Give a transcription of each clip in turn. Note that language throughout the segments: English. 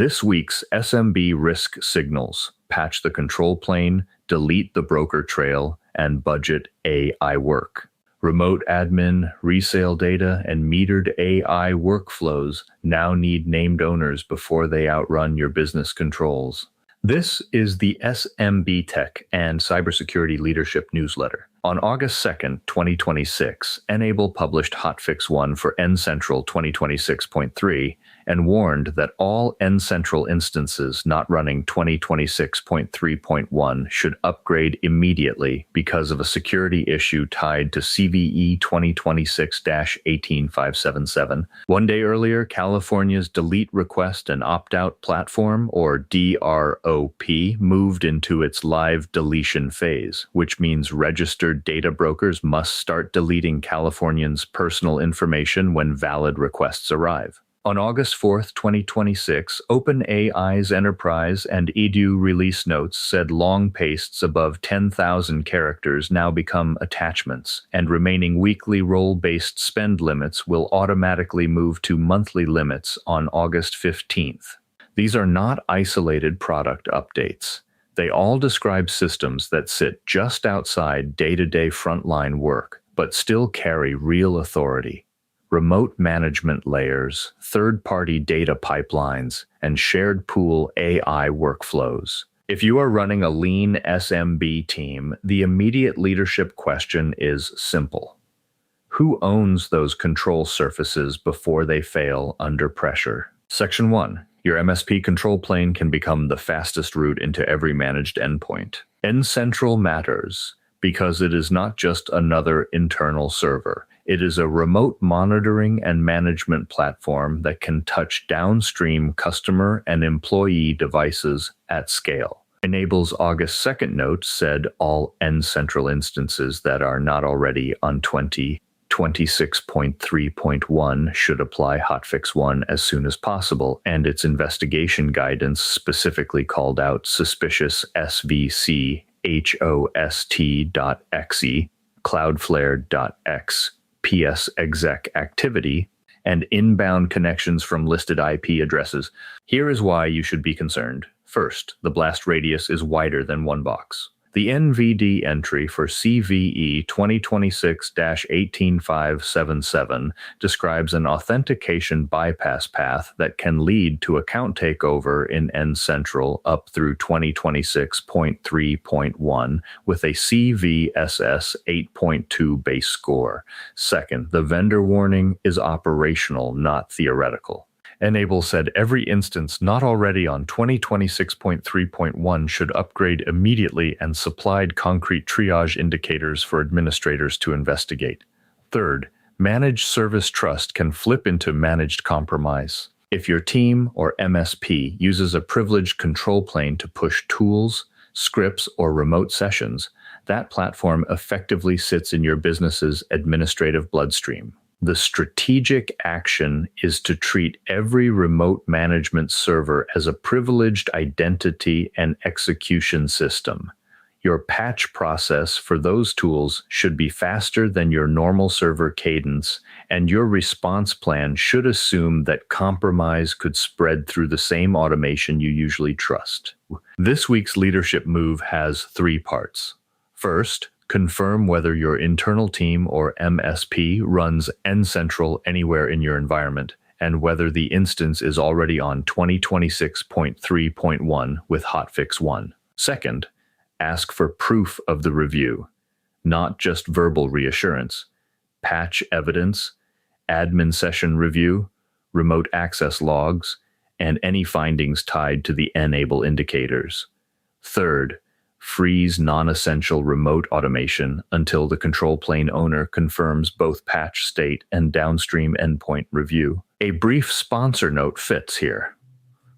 This week's SMB risk signals: patch the control plane, delete the broker trail, and budget AI work. Remote admin, resale data, and metered AI workflows now need named owners before they outrun your business controls. This is the SMB Tech and Cybersecurity Leadership Newsletter. On August 2nd, 2026, N-able published Hotfix 1 for N-Central 2026.3 and warned that all N-Central instances not running 2026.3.1 should upgrade immediately because of a security issue tied to CVE 2026-18577. One day earlier, California's Delete Request and Opt-out Platform, or DROP, moved into its live deletion phase, which means registered data brokers must start deleting Californians' personal information when valid requests arrive. On August 4th, 2026, OpenAI's Enterprise and Edu release notes said long pastes above 10,000 characters now become attachments, and remaining weekly role-based spend limits will automatically move to monthly limits on August 15th. These are not isolated product updates. They all describe systems that sit just outside day-to-day frontline work, but still carry real authority. Remote management layers, third-party data pipelines, and shared pool AI workflows. If you are running a lean SMB team, the immediate leadership question is simple. Who owns those control surfaces before they fail under pressure? Section 1. Your MSP control plane can become the fastest route into every managed endpoint. N-Central matters because it is not just another internal server. It is a remote monitoring and management platform that can touch downstream customer and employee devices at scale. N-able's August 2nd note said all N-Central instances that are not already on 2026.3.1 should apply Hotfix 1 as soon as possible, and its investigation guidance specifically called out suspicious SVC host.exe, Cloudflare.x, PSExec activity, and inbound connections from listed IP addresses. Here is why you should be concerned. First, the blast radius is wider than one box. The NVD entry for CVE 2026-18577 describes an authentication bypass path that can lead to account takeover in N-Central up through 2026.3.1 with a CVSS 8.2 base score. Second, the vendor warning is operational, not theoretical. N-able said every instance not already on 2026.3.1 should upgrade immediately and supplied concrete triage indicators for administrators to investigate. Third, managed service trust can flip into managed compromise. If your team or MSP uses a privileged control plane to push tools, scripts, or remote sessions, that platform effectively sits in your business's administrative bloodstream. The strategic action is to treat every remote management server as a privileged identity and execution system. Your patch process for those tools should be faster than your normal server cadence, and your response plan should assume that compromise could spread through the same automation you usually trust. This week's leadership move has 3 parts. First, confirm whether your internal team or MSP runs N-Central anywhere in your environment, and whether the instance is already on 2026.3.1 with Hotfix 1. Second, ask for proof of the review, not just verbal reassurance. Patch evidence, admin session review, remote access logs, and any findings tied to the N-able indicators. Third, freeze non-essential remote automation until the control plane owner confirms both patch state and downstream endpoint review. A brief sponsor note fits here.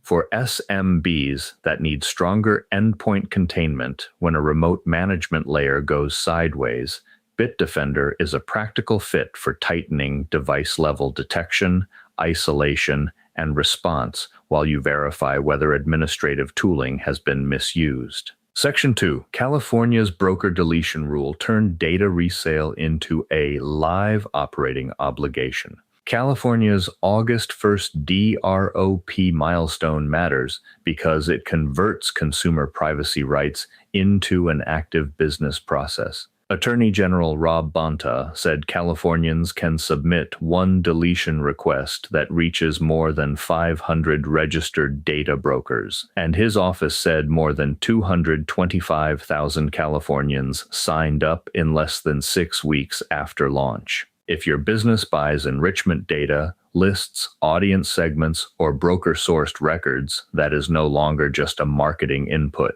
For SMBs that need stronger endpoint containment when a remote management layer goes sideways, Bitdefender is a practical fit for tightening device-level detection, isolation, and response while you verify whether administrative tooling has been misused. Section 2. California's broker deletion rule turned data resale into a live operating obligation. California's August 1st DROP milestone matters because it converts consumer privacy rights into an active business process. Attorney General Rob Bonta said Californians can submit one deletion request that reaches more than 500 registered data brokers, and his office said more than 225,000 Californians signed up in less than 6 weeks after launch. If your business buys enrichment data, lists, audience segments, or broker-sourced records, that is no longer just a marketing input.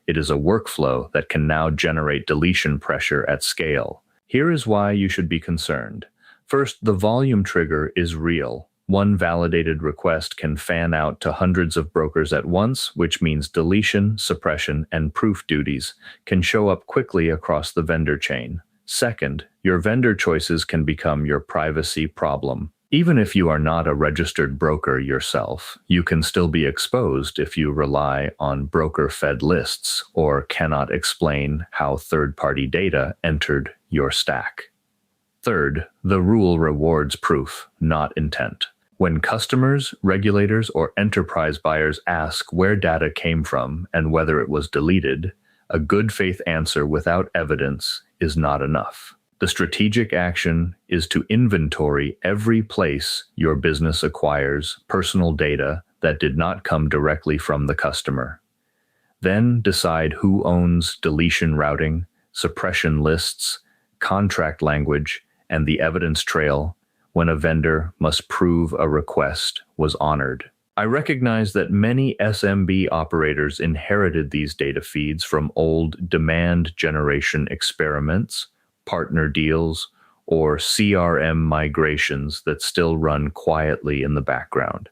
It is a workflow that can now generate deletion pressure at scale. Here is why you should be concerned. First, the volume trigger is real. One validated request can fan out to hundreds of brokers at once, which means deletion, suppression, and proof duties can show up quickly across the vendor chain. Second, your vendor choices can become your privacy problem. Even if you are not a registered broker yourself, you can still be exposed if you rely on broker-fed lists or cannot explain how third-party data entered your stack. Third, the rule rewards proof, not intent. When customers, regulators, or enterprise buyers ask where data came from and whether it was deleted, a good faith answer without evidence is not enough. The strategic action is to inventory every place your business acquires personal data that did not come directly from the customer. Then decide who owns deletion routing, suppression lists, contract language, and the evidence trail when a vendor must prove a request was honored. I recognize that many SMB operators inherited these data feeds from old demand generation experiments, partner deals, or CRM migrations that still run quietly in the background.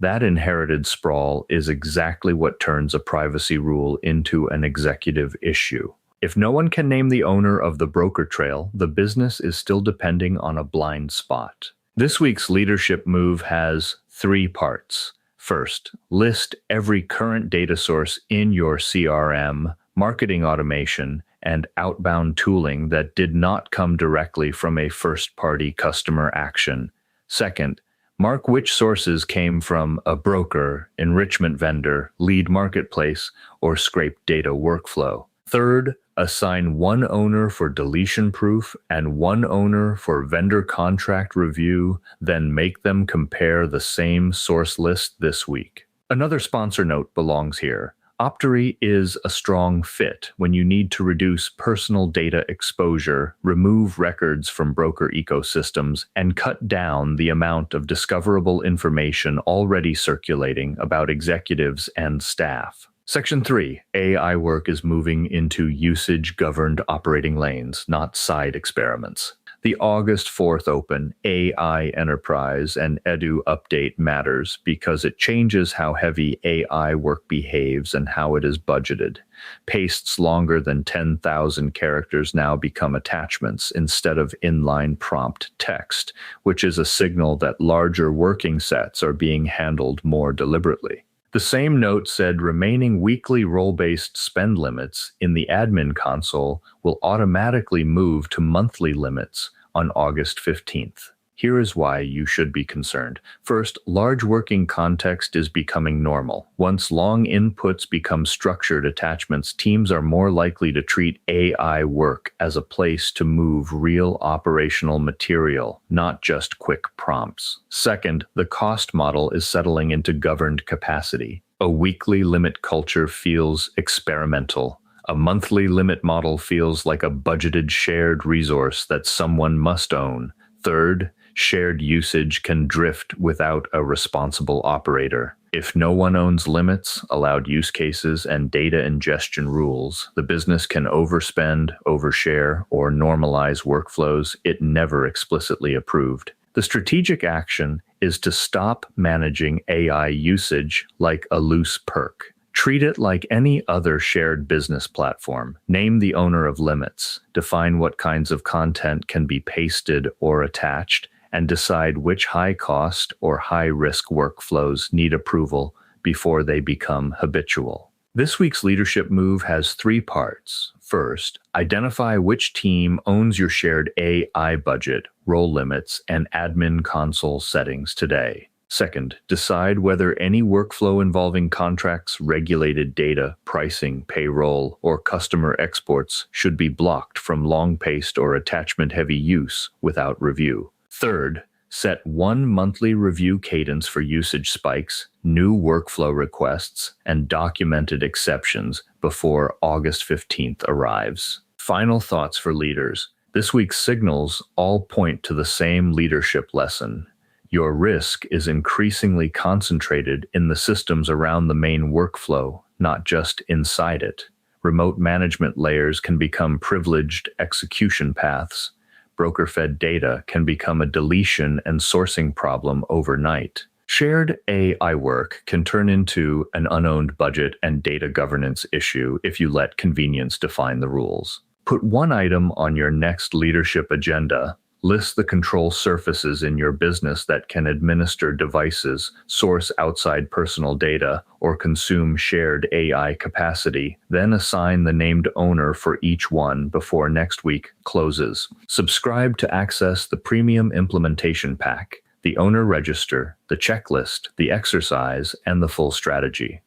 That inherited sprawl is exactly what turns a privacy rule into an executive issue. If no one can name the owner of the broker trail, the business is still depending on a blind spot. This week's leadership move has 3 parts. First, list every current data source in your CRM, marketing automation, and outbound tooling that did not come directly from a first-party customer action. Second, mark which sources came from a broker, enrichment vendor, lead marketplace, or scraped data workflow. Third, assign one owner for deletion proof and one owner for vendor contract review, then make them compare the same source list this week. Another sponsor note belongs here. Optory is a strong fit when you need to reduce personal data exposure, remove records from broker ecosystems, and cut down the amount of discoverable information already circulating about executives and staff. Section 3, AI work is moving into usage-governed operating lanes, not side experiments. The August 4th Open AI Enterprise and Edu update matters because it changes how heavy AI work behaves and how it is budgeted. Pastes longer than 10,000 characters now become attachments instead of inline prompt text, which is a signal that larger working sets are being handled more deliberately. The same note said remaining weekly role-based spend limits in the admin console will automatically move to monthly limits on August 15th. Here is why you should be concerned. First, large working context is becoming normal. Once long inputs become structured attachments, teams are more likely to treat AI work as a place to move real operational material, not just quick prompts. Second, the cost model is settling into governed capacity. A weekly limit culture feels experimental. A monthly limit model feels like a budgeted shared resource that someone must own. Third, shared usage can drift without a responsible operator. If no one owns limits, allowed use cases, and data ingestion rules, the business can overspend, overshare, or normalize workflows it never explicitly approved. The strategic action is to stop managing AI usage like a loose perk. Treat it like any other shared business platform. Name the owner of limits, define what kinds of content can be pasted or attached, and decide which high-cost or high-risk workflows need approval before they become habitual. This week's leadership move has 3 parts. First, identify which team owns your shared AI budget role limits, and admin console settings today. Second, decide whether any workflow involving contracts, regulated data, pricing, payroll, or customer exports should be blocked from long-paced or attachment-heavy use without review. Third, set one monthly review cadence for usage spikes, new workflow requests, and documented exceptions before August 15th arrives. Final thoughts for leaders. This week's signals all point to the same leadership lesson. Your risk is increasingly concentrated in the systems around the main workflow, not just inside it. Remote management layers can become privileged execution paths. Broker-fed data can become a deletion and sourcing problem overnight. Shared AI work can turn into an unowned budget and data governance issue if you let convenience define the rules. Put one item on your next leadership agenda. List the control surfaces in your business that can administer devices, source outside personal data, or consume shared AI capacity. Then assign the named owner for each one before next week closes. Subscribe to access the premium implementation pack, the owner register, the checklist, the exercise, and the full strategy.